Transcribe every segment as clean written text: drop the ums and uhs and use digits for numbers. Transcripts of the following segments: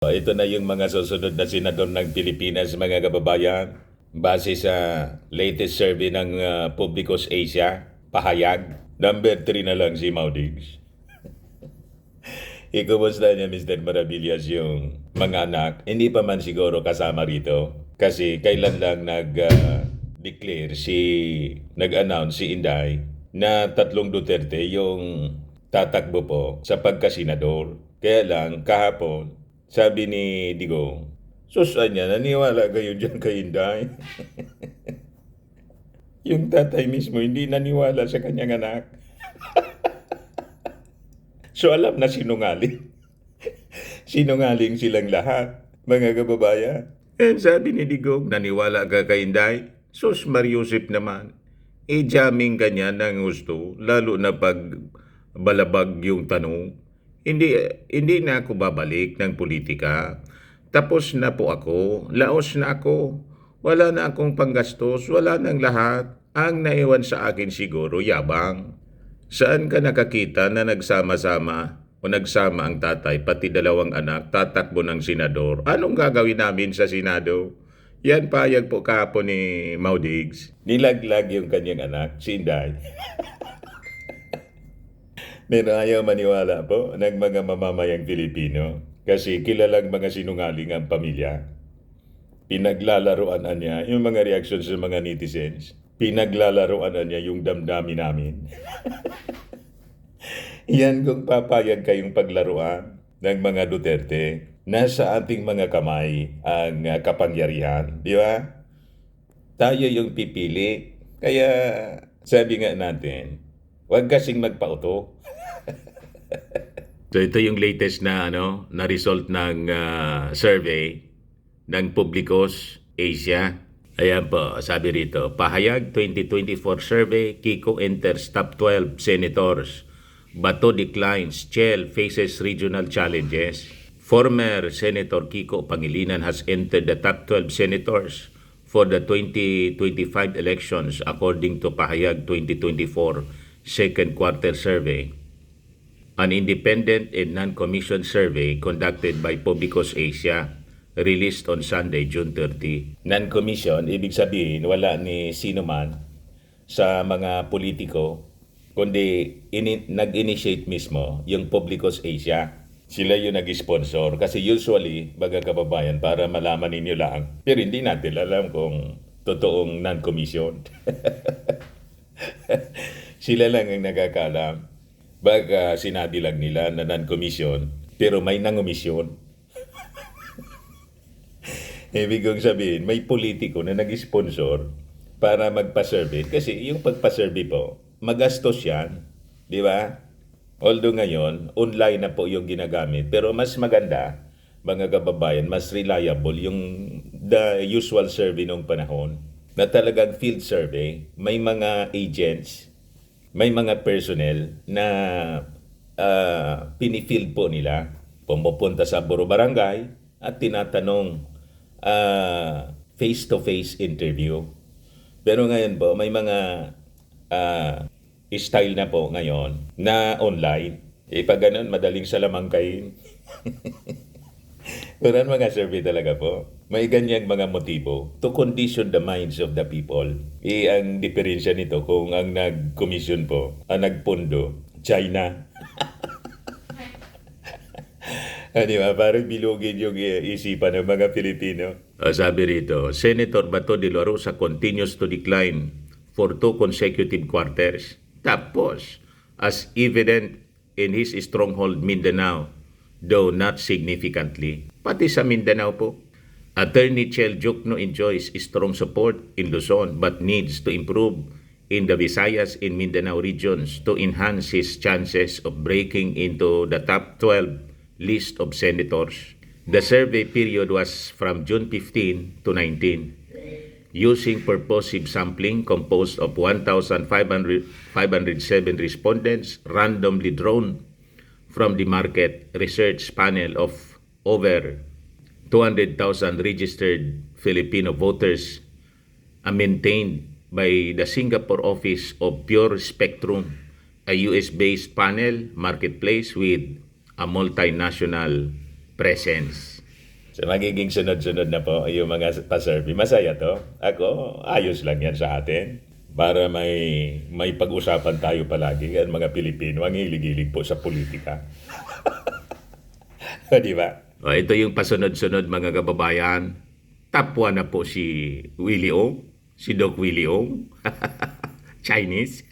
Ito na yung mga susunod na senador ng Pilipinas, mga kababayan. Base sa latest survey ng Publicos Asia, pahayag, number 3 na lang si Maudix. Ikumusta niya, Mr. Maravillas, yung mga anak? Hindi pa man siguro kasama rito. Kasi kailan lang nag-declare nag-announce si Inday na tatlong Duterte yung tatakbo po sa pagkasenador. Kaya lang, kahapon, sabi ni Digong, susan niya, naniwala kayo dyan kay Inday. Yung tatay mismo hindi naniwala sa kanyang anak. So alam na sinungaling. Sinungaling silang lahat, mga kababayan. And sabi ni Digong, naniwala ka kay Inday? Sus Mariusip naman. Jamming ka niya ng gusto, lalo na pag balabag yung tanong. Hindi na ako babalik ng politika. Tapos na po ako, laos na ako. Wala na akong panggastos, wala nang lahat. Ang naiwan sa akin siguro, yabang. Saan ka nakakita na nagsama-sama o nagsama ang tatay, pati dalawang anak, tatakbo ng senador? Anong gagawin namin sa Senado? Yan payag po kahapon ni Maudix. Nilaglag yung kanyang anak, si Inday. Pero ayaw maniwala po ng mga mamamayang Pilipino kasi kilalang mga sinungaling ang pamilya. Pinaglalaroan niya yung mga reaksyon sa mga netizens. Pinaglalaroan niya yung damdamin namin. Yan kung papayag kayong paglaruan ng mga Duterte. Nasa ating mga kamay ang kapangyarihan. Di ba? Tayo yung pipili. Kaya sabi nga natin, huwag kasing magpauto. So ito yung latest na na result ng survey ng Publicos Asia. Ayan po, sabi rito, pahayag 2024 survey, Kiko enters top 12 senators. Bato declines, Chel faces regional challenges. Former Senator Kiko Pangilinan has entered the top 12 senators for the 2025 elections according to Pahayag 2024 second quarter survey. An independent and non-commissioned survey conducted by Publicos Asia released on Sunday, June 30. Non-commissioned, ibig sabihin wala ni sino man sa mga politiko, kundi nag-initiate mismo yung Publicos Asia. Sila yung nag-sponsor kasi usually, mga kababayan, para malaman ninyo lang. Pero hindi natin alam kung totoong non-commissioned. Sila lang ang nakakaalam. Baka sinabi lang nila na non-commission, pero may nangumisyon. Ibig kong sabihin, may politiko na nag-sponsor para magpa-survey. Kasi yung pagpa-survey po, magastos yan. Di ba? Although ngayon, online na po yung ginagamit. Pero mas maganda, mga kababayan, mas reliable yung the usual survey nung panahon. Na talagang field survey, may mga agents, may mga personnel na pinifield po nila. Pumupunta sa buro barangay at tinatanong face-to-face interview. Pero ngayon po, may mga style na po ngayon na online. Pag ganun, madaling salamangkain. Pero ang mga survey talaga po, may ganyang mga motibo to condition the minds of the people. Ang diferensya nito kung ang nag-commission po, ang nagpondo, China. Di ba? Parang bilugin yung isipan ng mga Pilipino. Sabi rito, Senator Bato de la Rosa continues to decline for 2 consecutive quarters. Tapos, as evident in his stronghold Mindanao, though not significantly. Pati sa Mindanao po. Attorney Chel Jokno enjoys strong support in Luzon but needs to improve in the Visayas and Mindanao regions to enhance his chances of breaking into the top 12 list of senators. The survey period was from June 15 to 19. Using purposive sampling composed of 1,507 respondents randomly drawn from the market research panel of over 200,000 registered Filipino voters maintained by the Singapore office of Pure Spectrum, a US-based panel marketplace with a multinational presence. So, magiging sunod-sunod na po yung mga pa-survey. Masaya to. Ako, ayos lang yan sa atin. Para may pag-usapan tayo palagi ang mga Pilipino ang hilig-hilig po sa politika. Di ba? O, ito yung pasunod-sunod mga kababayan. Top 1 na po si Willie Ong. Si Doc Willie Ong. Chinese.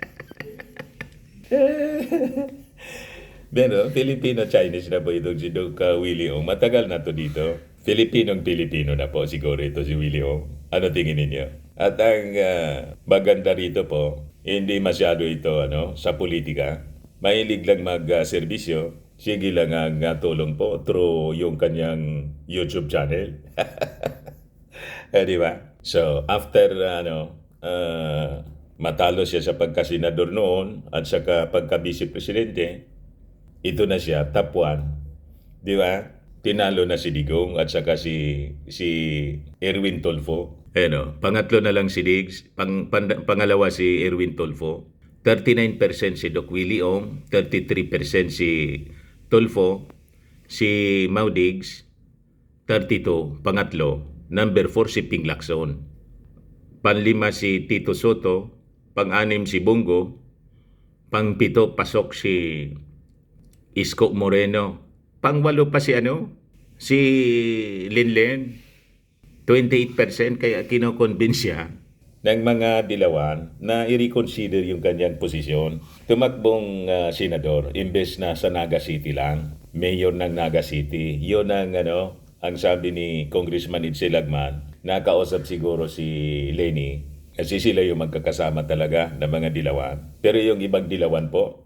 Pero Filipino-Chinese na po itong si Doc Willie Ong. Matagal na to dito. Filipinong-Pilipino na po siguro ito si Willie Ong. Ano tingin ninyo? At ang maganda rito po, hindi masyado ito sa politika. Mahilig lang mag-serbisyo. Sige lang ang tulong po through yung kanyang YouTube channel. Di ba? So, after matalo siya sa pagkasenador noon at saka pagka-vice presidente, ito na siya, top 1. Di ba? Tinalo na si Digong at saka si Erwin Tulfo. Pangatlo na lang si Diggs, pangalawa si Erwin Tulfo. 39% si Doc Willie Ong, 33% si Tulfo, si Mau Diggs, 32, pangatlo. Number 4 si Ping Lacson. Panlima si Tito Soto, pang-anim si Bongo, pang-pito pasok si Isko Moreno. Pang-walo pa si si Linlen. 28% kaya kino-convince siya ng mga dilawan na i-reconsider yung kanyang posisyon. Tumakbong senador imbes na sa Naga City lang, mayor ng Naga City. Yun ang ang sabi ni Congressman Edsel Lagman. Nakausap siguro si Lenny kasi sila yung magkakasama talaga ng mga dilawan. Pero yung ibang dilawan po,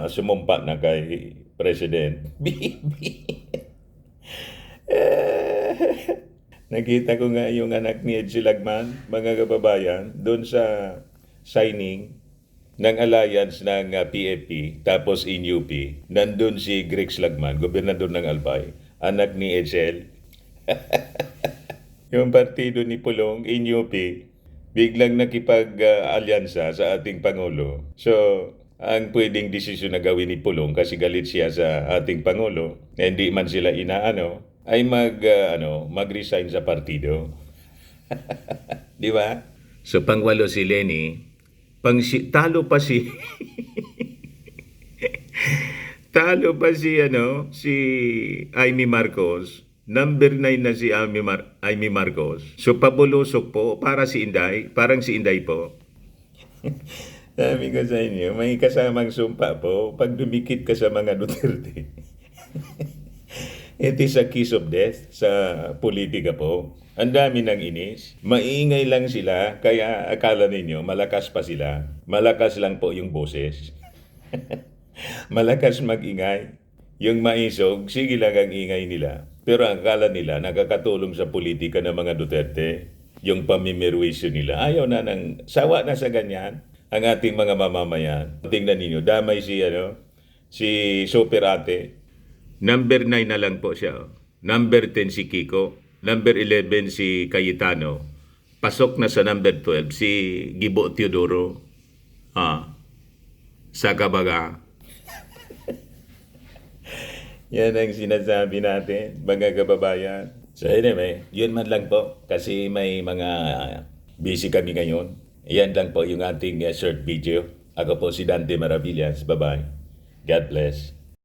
sumumpa na kay President. Nakita ko nga yung anak ni Edsel Lagman, mga kababayan, doon sa signing ng alliance ng PFP, tapos INUP. Nandun si Grex Lagman, gobernador ng Albay, anak ni Edsel. Yung partido ni Pulong, INUP, biglang nakipag-alyansa sa ating Pangulo. So, ang pwedeng desisyon na gawin ni Pulong kasi galit siya sa ating Pangulo, na hindi man sila inaano, ay mag-resign sa partido. Di ba? So, pangwalo si Lenny, talo pa si talo pa si si Amy Marcos. Number 9 na si Amy Marcos. So, pabulusok po para si Inday, parang si Inday po. Sabi ko sa inyo, may kasamang sumpa po pag dumikit ka sa mga Duterte. It is a kiss of death sa politika po. Ang dami ng inis. Maingay lang sila, kaya akala ninyo malakas pa sila. Malakas lang po yung boses. Malakas magingay. Yung maisog, sige lang ang ingay nila. Pero ang akala nila, nakakatulong sa politika ng mga Duterte. Yung pamimirwisyo nila. Ayaw na sawa na sa ganyan ang ating mga mamamayan. Tingnan ninyo, damay si Super Ate. Number 9 na lang po siya. Number 10 si Kiko. Number 11 si Cayetano. Pasok na sa number 12 si Gibo Teodoro. Sa Kabaga. Yan ang sinasabi natin, mga kababayan. So anyway, yun man lang po. Kasi may mga busy kami ngayon. Yan lang po yung ating short video. Ako po si Dante Maravillas. Bye-bye. God bless.